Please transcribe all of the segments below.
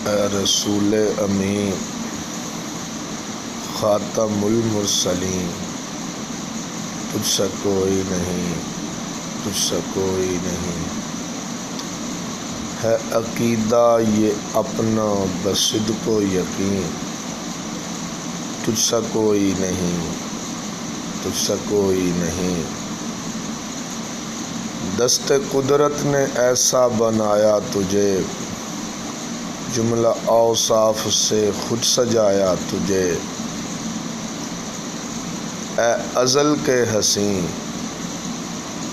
اے رسول امین خاتم المرسلین، تجھ سا کوئی نہیں، تجھ سا کوئی نہیں، ہے عقیدہ یہ اپنا بصدق و یقین، تجھ سا کوئی نہیں، تجھ سا کوئی نہیں۔ دست قدرت نے ایسا بنایا تجھے، جملہ اوصاف سے خود سجایا تجھے، اے ازل کے حسین،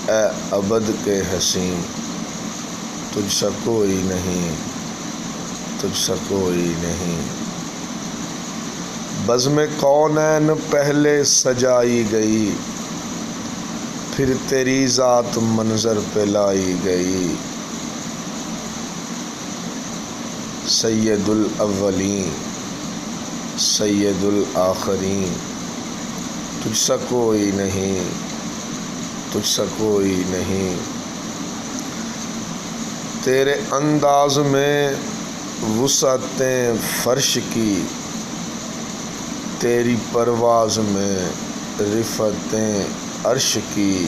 اے ابد کے حسین، تجھ سا کوئی نہیں، تجھ سا کوئی نہیں۔ بزم کونین پہلے سجائی گئی، پھر تیری ذات منظر پہ لائی گئی، سید الاولین سید الآخرین، تجھ سا کوئی نہیں، تجھ سا کوئی نہیں۔ تیرے انداز میں وسعتیں فرش کی، تیری پرواز میں رفعتیں عرش کی،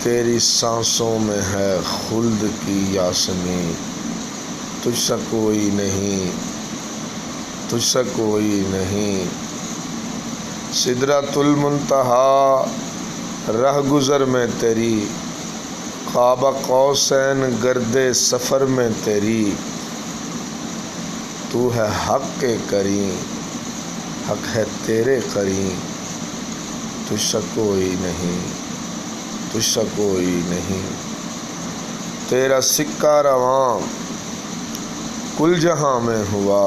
تیری سانسوں میں ہے خلد کی یاسمین، تجھ سا کوئی نہیں، تجھ سا کوئی نہیں۔ سدرۃ المنتہا رہ گزر میں تیری، قاب قوسین گرد سفر میں تیری، تو ہے حق کے کریم، حق ہے تیرے قرین، تجھ سا کوئی نہیں، تجھ سا کوئی نہیں۔ تیرا سکہ رواں کل جہاں میں ہوا،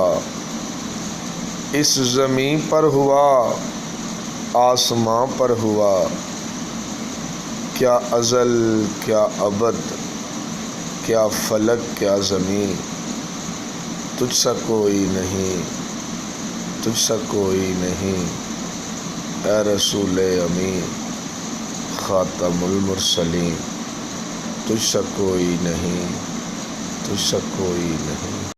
اس زمین پر ہوا، آسماں پر ہوا، کیا ازل کیا ابد، کیا فلک کیا زمین، تجھ سا کوئی نہیں، تجھ سا کوئی نہیں۔ اے رسول امین خاتم المرسلین، تجھ سا کوئی نہیں، تجھ سا کوئی نہیں۔